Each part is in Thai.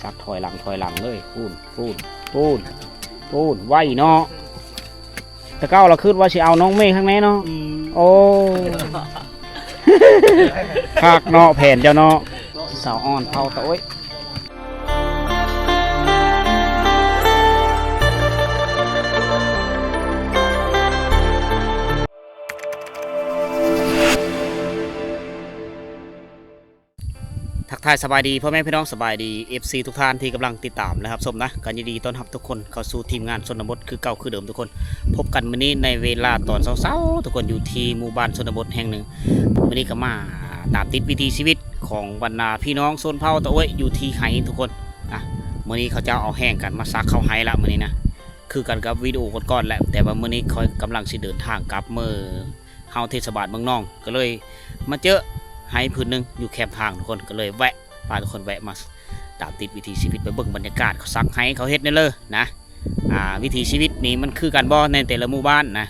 ซักถอยหลังเลยปูนไหวเนาะแต่เก้าเราคิดว่าสิเอาน้องเมฆข้างในเนาะโอ้คากเนาะแผ่นเจ้าเนาะสาวอ่อนเผาตะโอ้ยทักทายสบายดีพ่อแม่พี่น้องสบายดี FC ทุกท่านที่กำลังติดตามนะครับชมนะกันยินดีต้อนรับทุกคนเข้าสู่ทีมงานชนบทคือเก่าคือเดิมทุกคนพบกันวันนี้ในเวลาตอนเช้าๆทุกคนอยู่ที่หมู่บ้านชนบทแห่งหนึ่งวันนี้ก็มาตามติดวิถีชีวิตของบรรดาพี่น้องโซนเผาตะโอ้ยอยู่ที่ไห้ทุกคนอ่ะวันนี้เขาจะเอาแห้งกันมาซักเข้าไห้ละวันนี้นะคือกันกับวิดีโอก่อนๆแหละแต่ว่าวันนี้เขากำลังสิเดินทางกลับเมื่อเฮาเทศบาลเมืองนองก็เลยมาเจอไห้พื้นหนึ่งอยู่แคมป์ทางทุกคนก็เลยแวะพาทุกคนแวะมาตามติดวิถีชีวิตไปเบิ่งบรรยากาศเขาซักไห้เขาเฮ็ดนี่เลยนะวิถีชีวิตนี่มันคือการบ่ในแต่ละหมู่บ้านนะ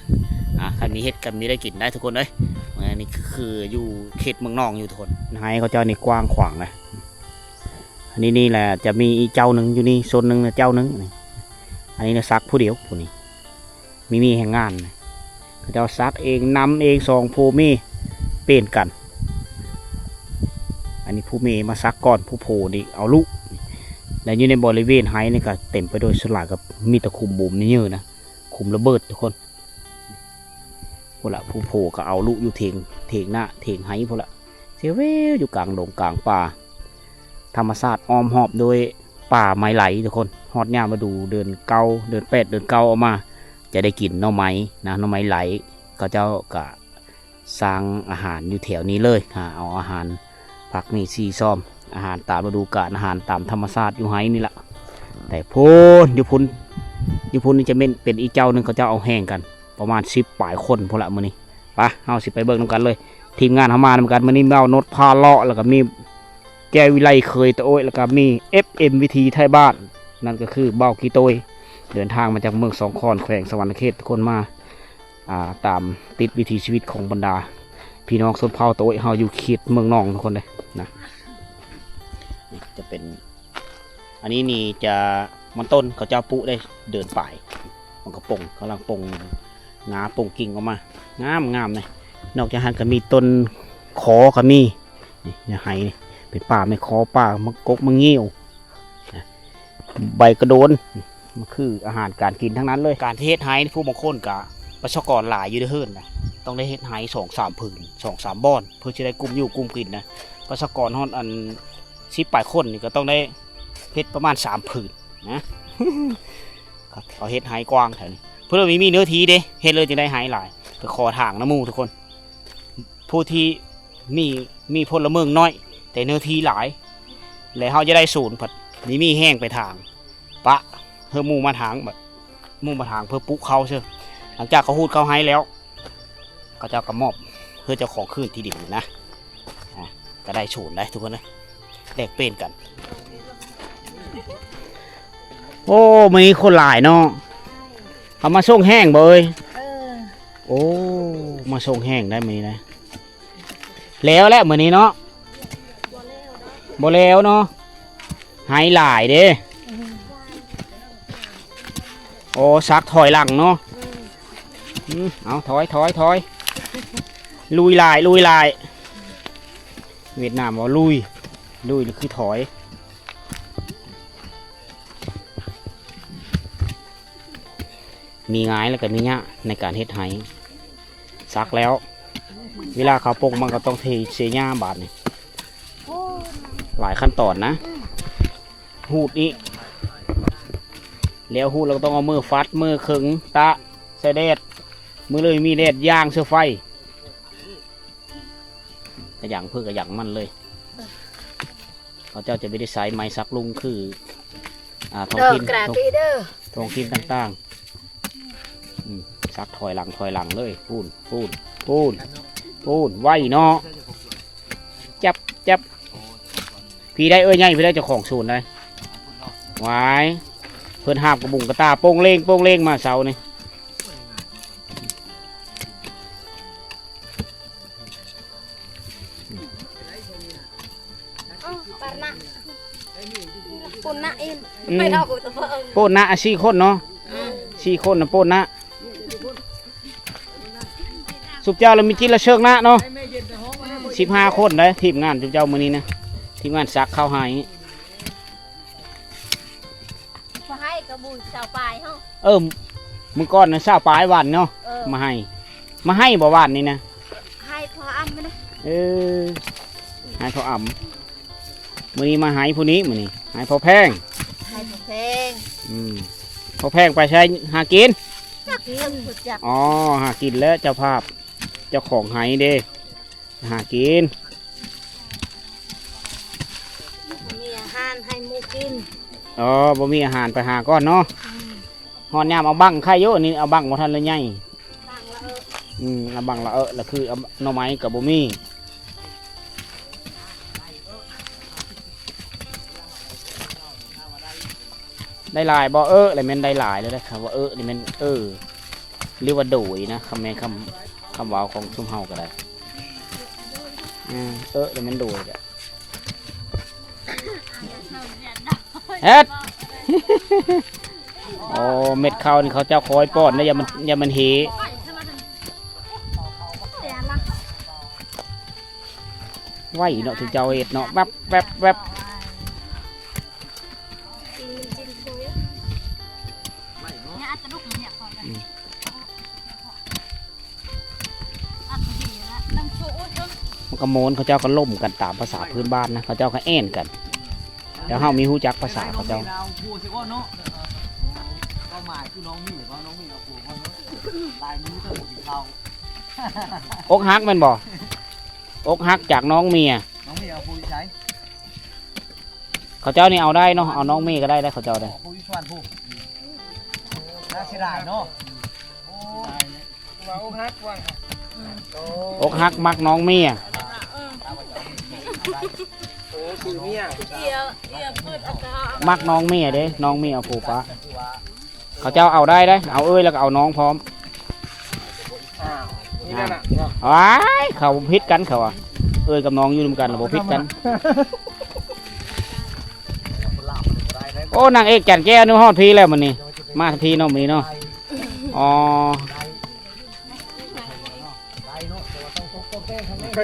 ใครมีเฮ็ดกันมีได้กินได้ทุกคนเลยนี่คืออยู่เขตเมืองนองอยู่ทุกคนไห้เขาเจ้านี่กว้างขวางนะอันนี้นี่แหละจะมีอีเจ้าหนึ่งอยู่นี่โซนหนึ่งเจ้าหนึ่งอันนี้นะซักผู้เดียวผู้นี้มีแห่งงานเขาเจ้าซักเองนำเองสองผู้มีเปลี่ยนกันอันนี้ผู้เมย์มาซักก่อนผู้โผล่นี่เอาลูกแล้วอยู่ในบริเวณไฮนี่ก็เต็มไปด้วยสลายกับมีตะคุ่มบุ๋มนี่เยอะนะคุ่มระเบิดทุกคนพวกละผู้โผล่ก็เอาลูกอยู่เถียงหน้าเถียงไฮพวกละเสียเวอยู่กลางดงกลางป่าธรรมชาติอ้อมหอบโดยป่าไม้ไหลทุกคนฮอดย่ามาดูเดินเกาเดินเป็ดเดินเกาออกมาจะได้กินหน่อไม้นะหน่อไม้ไหลก็เจ้าก็สร้างอาหารอยู่แถวนี้เลยเอาอาหารผักนี่ซีซ้อมอาหารตามฤดูกาลอาหารตามธรรมชาติอยู่ไห้นี่แหละแต่พูนอยู่พุนนี่จะเป็นอีเจ้าหนึ่งเขาจะเอาแห้งกันประมาณ10 ปลายคนพอละมื้อนี้ไปเอาสิไปเบิ่งนำกันเลยทีมงานทำมาเหมือนกันมื้อนี้เอานดพาเลาะแล้วก็มีแก้ววิไลเคยตะโอ้ยแล้วก็มี FM วิธีไทยบ้านนั่นก็คือเบ้ากีโตยเดินทางมาจากเมืองสองคอนแขวงสวรรณเขตทุกคนมาตามติดวิถีชีวิตของบรรดาพี่น้องชนเผ่าตะโอ้ยเฮาอยู่เขตเมืองนองทุกคนเลยนะจะเป็นอันนี้นี่จะมันต้นเขาเจ้าปุได้เดินป่ายมันก็ปงกำลังปงงาปงกิ่งออกมางามเลยนอกจากนั้นก็มีต้นขอก็มีนี่ไห้เป็นป่าไม่ขอป่ามะกกมะเงี้ยวใบกระโดนมันคืออาหารการกินทั้งนั้นเลยการเทศไห้ผู้บางคนกะประชากรหลายอยู่ในเฮือนนะต้องได้เฮ็ดไห้2-3 ผืน2-3 บ่อนเพื่อจะได้กลุ่มอยู่กลุ่มกินนะประชากรฮอดอัน10 ปลายคนนี่ก็ต้องได้เฮ็ดประมาณ3 ผืนนะเขาเฮ็ดไห้กว้างแถวนี้เพื่อมีเนื้อที่เด้เฮ็ดเลยจึงได้ไห้หลายไปขอทางน้ำมูทุกคนผู้ที่มีพลเมืองน้อยแต่เนื้อที่หลายแล้วเขาจะได้ศูนย์ผัดมีแห้งไปทางปะเพื่อมูมาทางแบบมูมาทางเพื่อปุ๊เขาเชื่อหลังจากเขาหูดเขาไห้แล้วก็จะกระมอบเพื่อจะของขึ้นที่ดินนะก็ได้ศูนย์ได้ทุกคนเลยแลกเปลี่ยนกันโอ้มีคนหลายเนาะเอามาส่งแห้งบ่เอ้ยโอ้มาส่งแห้งได้มื้อนี้นะแล้วแหละมื้อนี้เนาะบ่แล้วเนาะหายหลายเด้โอ้ซักถอยหลังเนาะเอาถอยลุยลายเวียดนามว่าลุยคือถอยมีง่ายแล้วก็มีเนี้ยในการเฮ็ดไห้ซักแล้วเวลาเขาปงมันก็ต้องเทเสียหญ้าบาดนี่หลายขั้นตอนนะหูดนี้แล้วหูดเราต้องเอามือฟัดมือขึงตะใส่แดดมือเลยมีแดดย่างเสื้อไฟกระหยังเพื่อกระหยังมันเลยเขาเจ้าจะไม่ได้ใช้ไม้ซักลุงคือท้องถิ่นต่างๆซักถอยหลังเลยปูนไหวเนาะจับพี่ได้ใหญ่พี่ได้เจ้าของศูนย์เลยไว้เพื่อนหาบกระบุงกระตาโป้งเล่งมาเสานี่ ปุ่นนะอินไม่เท่ากับตัวเอง โป้นนะ4 คนเนาะ4 คนนะโป้นนะสุบเจ้าเรามีจิตละเชิงนะเนาะ15 คนเลยทีมงานสุบเจ้ามื้อนี้นะทีมงานซักข้าวหาย พอให้กระบุยสาวปลายเฮา มื้อก่อนน่ะ20 ปลายวันเนาะมาให้บ่หวานนี่นะ ให้พออ้ำไม่ได้ ให้เขาอ่ำมื้อนี้มาให้ผู้นี้มื้อนี้ให้พอแพง ให้พอเพลง พอแพงไปใช้หากิน จักเรื่องสุดจับ อ๋อหากินแล้วเจ้าภาพเจ้าของให้เด้หากิน มีอาหารให้หมูกิน บ่มีอาหารไปหาก่อนเนาะฮอนยามเอาบังไข่เยอะนี่เอาบังบ่ทันเลยใหญ่ ต่างละเอาบังละแล้วคือเอาหน่อไม้กับบ่มีได้หลายบ่อะไรแม่นได้หลายเลยนะครับว่านี่แม่นเรียกว่าโดยนะคำแม่นคำว้าวของชุมเฮาก็ได้แล้วแม่นโดยแหละเฮ็ด โอ้เม็ดข้าวนี่เขาเจ้าคอยป้อนนะอย่ามันเหไหวเนาะถึงเจ้าเห็ดเนาะแวบแวบแวบมันก็โมนเขาเจ้าก็ล่มกันตามภาษาพื้นบ้านนะเขาเจ้าก็แอ่นกันแล้วเฮามีฮู้จักภาษาเขาเจ้าอกฮักแมันบ่อกฮักจากน้องเมียเขาเจ้านี่เอาได้เนาะเอาน้องเมียก็ได้เขาเจ้าได้อกฮักมักน้องเมียมักน้องเมียเด้น้องเมียเอาผูกปะเขาเจ้าเอาได้เอาแล้วก็เอาน้องพร้อมว้ายเขาพิษกันเขาอ่ะกับน้องอยู่ร่วมกันหรือบ่พิษกันโอ้นางเอกแก่นแก้วนึกฮอดพีแล้วมันนี่มาพีเนาะมันนี่เนาะอ๋อ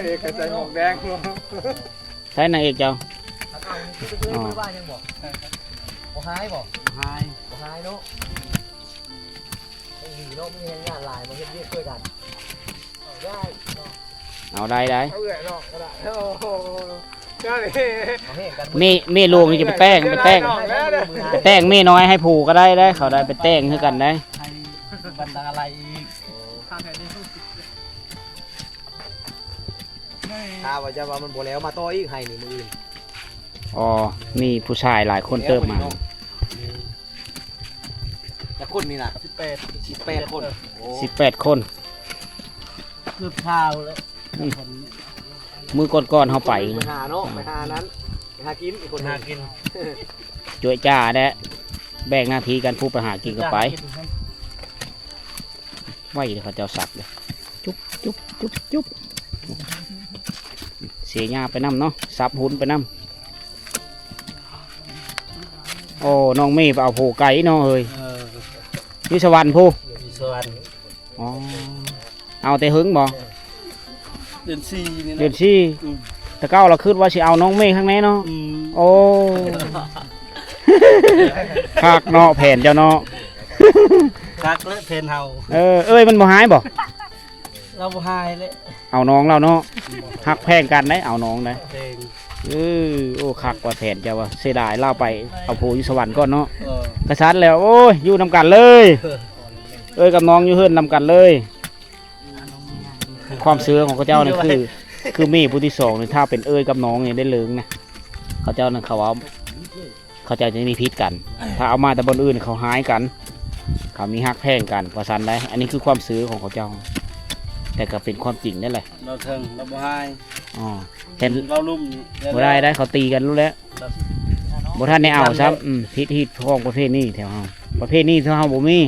เอกใจหมวกแดง ใช่นางเอกเจ้าอ๋อ บ่หายบ่หายเนาะไอ้นี่เนาะมีงานหลายมาเฮ็ดเวียกช่วยกันได้ เอาได้เอาเอื้อเนาะก็ได้โอ้โหเจ้าเนี่ม่ลูกนี่จะไปแต่งเม่น้อยให้ผูกก็ได้เขาได้ไปแต่งคือกันได้บรรดาอะไรอีกถ้าว่าจะว่ามันบ่แล้วมาต่ออีกให้นี่มื้ออื่นอ๋อมีผู้ชายหลายคนเติบมาแล้วคนนี่น่ะ18คน18 คนเกือบข้าวแล้วมือก่อนๆเขาไปหาเนาะไปหานั้นไปหากินอีกคนหากินจ่วยจ้าแด้แบ่งหน้าที่กันผู้ไปหากินกันไปไหวเลยเขาเจ้าสับเลยจุ๊บเสียหญ้าไปน้ำเนาะสับหุ่นไปน้ำโอ้น้องเมย์ไปเอาผูไก่เนาะเฮ้ยยุสวรรค์ผู้อ๋อเอาแต่หึงบ่เดือน4นี่นะเดือน4แต่เก้าเราคิดว่าสิเอาน้องเมย์ข้างในเนาะโอ้คักเนาะแผ่นเจ้าเนาะคักและเพนเฮามันบ่หายบ่เราบ่หายเลยเอาน้องเราเนาะหักแพงกันได้เอาน้องได้โอ้คักกว่าแผ่นเจ้าว่าเสียดายเล่าไปเอาผูอยู่สวรรค์ก่อนเนาะกระชั้นแล้วโอ้ยอยู่นำกันเลยกับน้องอยู่เฮือนนำกันเลยความเสือของเขาเจ้านั่นคือมีผู้ที่สองนี่ถ้าเป็นกับน้องเนี่ยได้เลิงนะเขาเจ้านั่นเขาจะมีพิษกันถ้าเอามาแต่บนอื่นเขาหายกันเขามีหักแพงกันประสันได้อันนี้คือความเสือของเขาเจ้าแต่ก็เป็นความจริงนั่นแหละเราเทิงเราบ่หายเห็นเราลุ่มบ่ได้เขาตีกันรู้แล้วบ่ท่านในเอาซ้ำพิษของประเภทนี้แถวเฮาประเภทนี้แถวเฮาบ่มี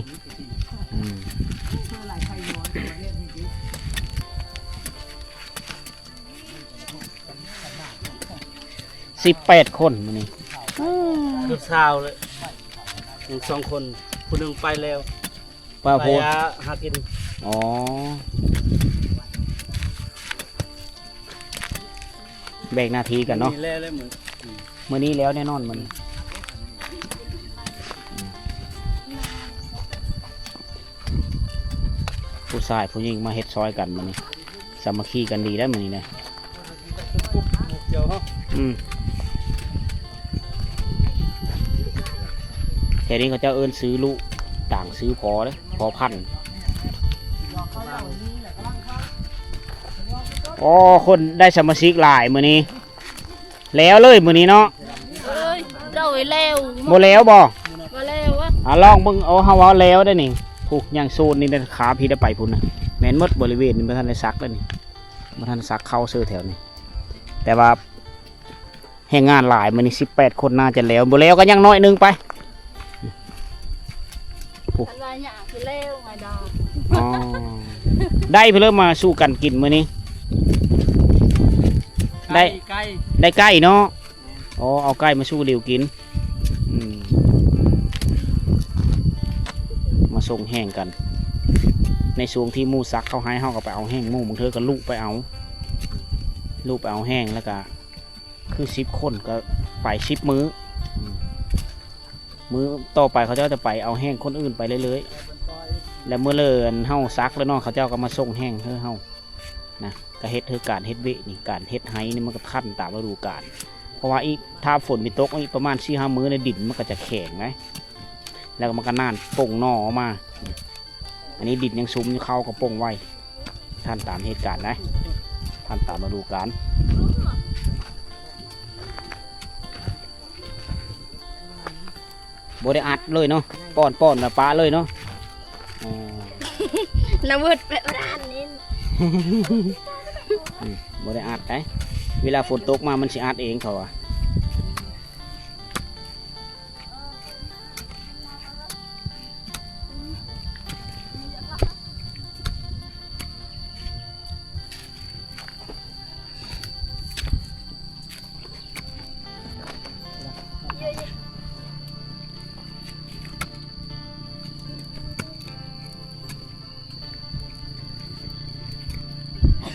18 คนมื้อนี้ เกือบเช้าเลยยังสองคนผู้หนึ่งไปแล้ว ป้า ไป โพด หากิน อ๋อแบ่งหน้าที่กันเนาะ มีแล้วเหมือน มื้อนี้แล้วแน่นอนมันผู้ชายผู้หญิงมาเฮ็ดซอยกันมื้อนี้สามัคคีกันดีได้มื้อนี้นะ ปุ๊บเดี๋ยวเนาะ แถวนี้เขาเจ้าเอิ้นซื้อลูกต่างซื้อพอเลยพอพันธุ์อ๋อคนได้สมาชิกหลายมื้อนี้ แล้วเลยมื้อนี้เนาะ เอ้ยเราไอ้เลว บ่แล้วบ่ มาเลววะ ลองเบิ่งเอาเฮาเอาแล้วได้อนี่ผูกอย่างโซนนี่ได้ขาพี่ได้ไปพุ่นน่ะแม่นหมดบริเวณนี่บ่ทันได้ซักแล้วนี่บ่ทันซักเข้าเสื้อแถวนี้แต่ว่าแห่งงานหลายมื้อนี้18คนน่าจะแล้วบ่แล้วก็ยังน้อยหนึงไป ทันวาหยาคือเลวไงดอก อ๋อได้เพิ่นมาสู้กันกินมื้อนี้ ได้ ใกล้ ได้ไก่เนาะอ๋อเอาไก่มาสู้เดียวกินอืมมาส่งแห้งกัน ในช่วงที่หมูซักเขาให้เขาก็ไปเอาแห้งหมูบางเธอก็ลูกไปเอาแห้งแล้วก็คือ10 คนก็ไป10 มื้อมื้อต่อไปเขาเจ้าจะไปเอาแห้งคนอื่นไปเรื่อยๆแล้วเมื่อเลินเฮาซักแล้วเนาะเขาเจ้าก็มาส่งแห้งเฮานะก็เฮ็ดเธอการเฮ็ดเวนี่การเฮ็ดไห้นี่มันก็ขั้นตามฤดูกาลเพราะว่าอีกถ้าฝนมีตกอีกประมาณ4-5 มื้อในดินมันก็จะแข็งไงแล้วมันก็น่านป่งหน่อออกมาอันนี้ดินยังซุ่มอยู่เข้าก็ป่งไว้ท่านตามเหตุการณ์นะท่านตามฤดูกาลบ่ได้อัดเลยเนาะป้อนนะป้าเลยเนาะอ๋อ น้ำวืดไปร้านนี้ บ่ได้อัดได้เวลาฝนตกมามันสิอัดเองเขาอะ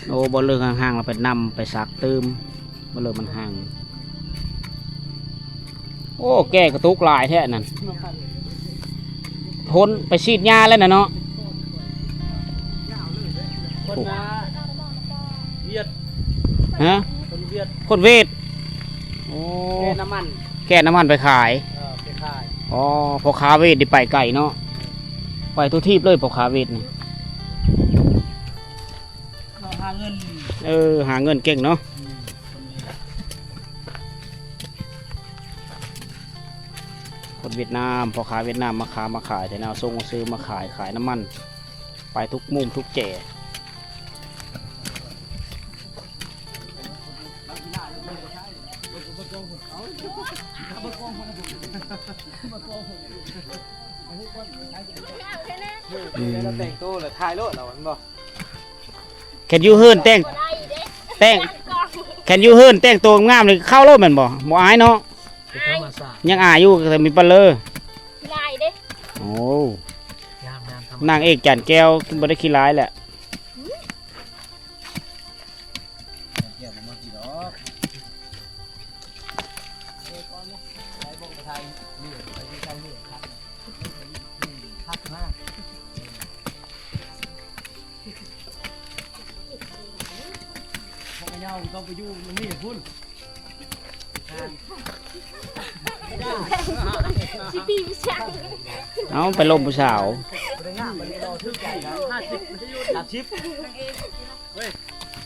โอ้บอลเลิกห่างๆเราไปนำไปซักเติมบอลเลิกมันห่างโอ้แก่กระตุกลายแท้นั่นทนไปฉีดยาแล้วนะเนาะ คนนะเวียด ฮะ คนเวียด คนเวทโอ้ แค่น้ำมัน แก่น้ำมันไปขาย ไปขาย อ๋อพอค้าเวทได้ไปไก่เนาะไปทุกทีเลยพอค้าเวทนี่ เราหาเงิน หาเงินเก่งเนาะคนเวียดนามพอค้าเวียดนามมาขายแต่แนวส่งซื้อมาขายน้ำมันไปทุกมุมทุกแจ่เราแต่งตัวหรือถ่ายรถเรามันบอก Can you เฮิร์นแต่งCan you เฮิร์นแต่งตัวงามเลยเข้ารถแมันบ่บ่อายเนาะ เป็นธรรมศาสตร์ ยังอายอยู่แต่มีปลาเลอ ลายเด้ โอ้ ยามธรรม นางเอกจันแก้วบ่ได้ขี้ร้ายแหละ เกี่ยวมากี่ดอก ไทยนี่ไปที่ไทยนี่คักมากพวกเงาต้องไปอยู่มันนี่พุ่น ชิปีวิชา เอาไปลมผู้สาว ไปงามมันรอทึกใหญ่นะ50มันจะอยู่30เว้ย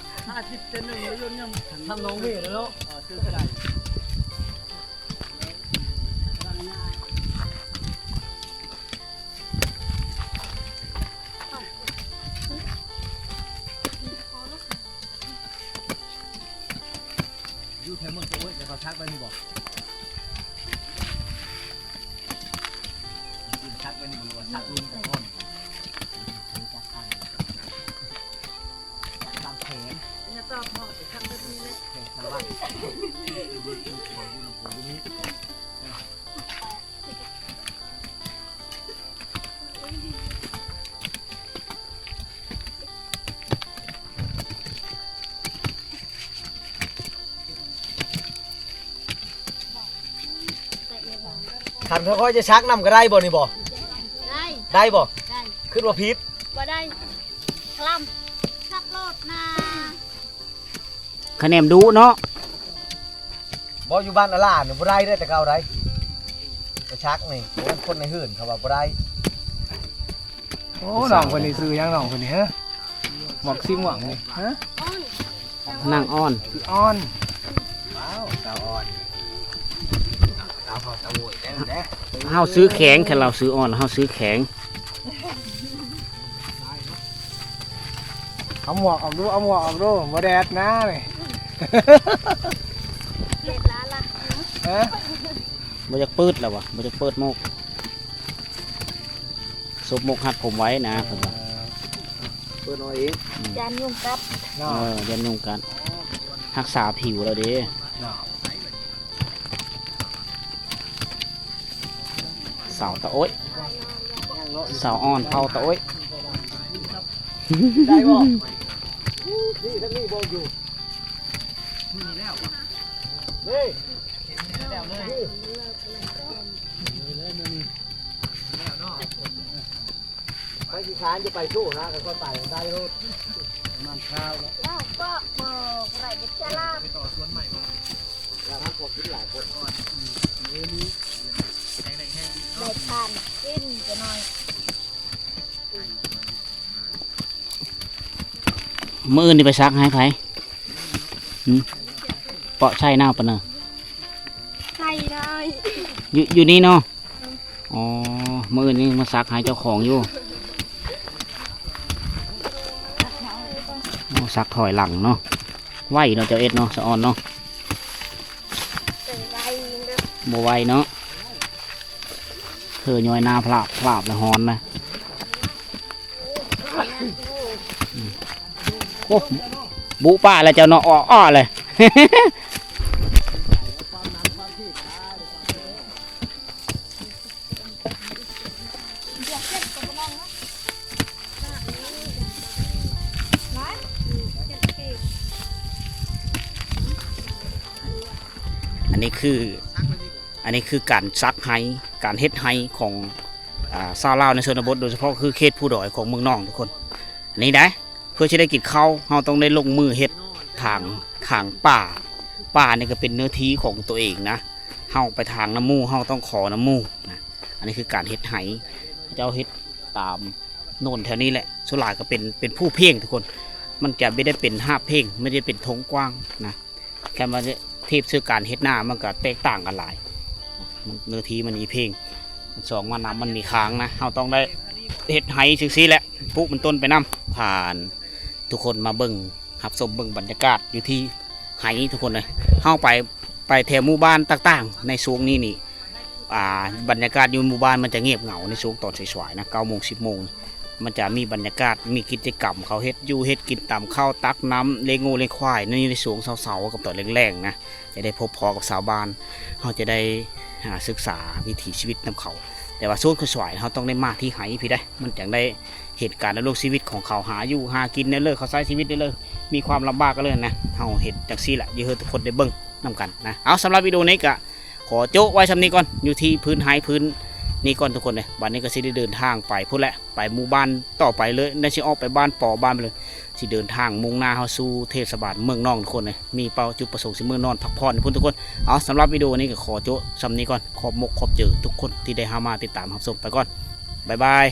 50เซนหนึ่งแล้วยนยังทำน้องเมย์แล้วเนาะซื้อก็ได้ อยู่แถวเมืองโอ้ยเดี๋ยวเขาทักไปนี่บอกทักไปนี่บอกว่าทักลุงแต่ก่อนตามแขน จะตอบหมดทำแบบนี้เลย แขนสารวัตร ขันค่อยๆจะชักนำก็ได้บ่นี่บ่ ได้ ได้บ่ ได้ ขึ้นว่าพิษ บ่ได้คลำชักโลดนา คะแนนดูเนาะ บ่อยู่บ้านอาลาเนี่ยบ่ได้ได้แต่เก่าได้ไปชักนี่โอ้คนในหื่นเขาว่าบ่ได้ โอ้น้องคนนี้ซื้อยังน้องคนนี้ฮะหมอกซิมหวังนี่ฮะ อ้อน นั่งอ้อน คืออ้อน ว้าวสาวอ่อนสาวพอตะโวยได้แน่ เฮาซื้อแข็งแค่เราซื้ออ้อนเฮาซื้อแข็ง เอาหมวกออกดูเอาหมวกออกดูบ่แดดนะนี่ เล็ดล้านละ ฮะ บ่จะเปิดแล้ววะบ่จะเปิดโมกซบโมกหัดผมไว้นะเพิ่นว่า เปิดเอาเอง จานยุ่งกับ น้อง ยันนุ่งกันรักษาผิวแล้วเด้ น้อง สาวตะโอ้ยสาวอ่อนเผาตะโอ้ย ได้บ่นี่ทั้งนี้บ่อยู่นี่ไปที่ค้านจะไปสู้นะก็ไปได้รถ แล้วก็บอกอะไรจะลาบ แล้วครับผมคิดหลายคน เด็ดผ่านกินจะหน่อย มื้ออื่นนี่ไปซักให้ไผหึเปาะใช่หน้าปะเนอะ ใช่ได้ อยู่นี่เนาะอ๋อมื้ออื่นนี่มาซักให้เจ้าของอยู่อ๋อซักถอยหลังเนาะไหวเนาะเจ้าเอ็ดเนาะสะออนเนาะ เป็นไรเด้อ บ่ไหวเนาะเธอย่อยหน้าพลาบพลาบแล้วฮอนนะโอ้บุป้าแล้วเจ้าเนาะอ้อเลย เดี๋ยวเจ็บกับน้องนะร้านเจ็บเก่ง อันนี้คือการซักไฮการเฮ็ดไฮของชาวลาวในชนบทโดยเฉพาะคือเขตผู้ดอยของเมืองนองทุกคนอันนี้ได้เพื่อจะได้กินข้าวเราต้องได้ลงมือเฮ็ดทางป่านี่ก็เป็นเนื้อที่ของตัวเองนะเฮาไปทางน้ำมูเฮาต้องขอน้ำมูนะอันนี้คือการเฮ็ดไฮเจ้าเฮ็ดตามโน่นแถวนี้แหละส่วนหลายก็เป็นผู้เพ่งทุกคนมันจะไม่ได้เป็นห้าเพ่งไม่ได้เป็นธงกว้างนะแค่มาเทียบชื่อการเฮ็ดหน้ามันก็แตกต่างกันหลายเนื้อที่มันมีเพ่งสองมันน้ำมันมีค้างนะเราต้องได้เฮ็ดไห้ซื่อๆแหละปุ๊บมันต้นไปน้ำผ่านทุกคนมาเบิ่งหับชมเบิ่งบรรยากาศอยู่ที่ไห้ทุกคนเลยเข้าไปแถวหมู่บ้านต่างๆในช่วงนี้นี่บรรยากาศอยู่หมู่บ้านมันจะเงียบเหงาในช่วงตอนสวยๆนะ9 โมง 10 โมงมันจะมีบรรยากาศมีกิจกรรมเขาเฮ็ดอยู่เฮ็ดกินตามข้าวตักน้ำเลี้ยงงูเลี้ยงควายในช่วงเสาร์ๆกับตอนแรงๆนะจะได้พบพอกับชาวบ้านเขาจะได้ศึกษาวิถีชีวิตนำเขาแต่ว่าช่วงสวยเขาต้องได้มาที่ไหพี่ได้มันจังได้เหตุการณ์ในโลกชีวิตของเขาหาอยู่หากินได้เลยเขาใช้ชีวิตได้เลยมีความลำบากก็เลยนะเขาเห็นจากซี่แหละเยอะทุกคนได้เบิ่งนำกันนะเอาสำหรับวิดีโอนี้ก็ขอโจ้ไว้ชำนี้ก่อนอยู่ที่พื้นไฮพื้นนี่ก่อนทุกคนเลยวันนี้ก็สิได้เดินทางไปพูดแหละไปหมู่บ้านต่อไปเลยได้ชิออกไปบ้านปอบ้านไปเลยสิเดินทางมุ่งหน้าเข้าสู่เทศบาลเมืองนองทุกคนเลยมีเป้าจุดประสงค์สิเมืองนอนพักผ่อนทุกคนเอาสำหรับวิดีโอนี้ก็ขอโจ้ชำนี้ก่อนขอบมกขอบเจอทุกคนที่ได้เข้ามาติดตามรับชมไปก่อนบ๊ายบาย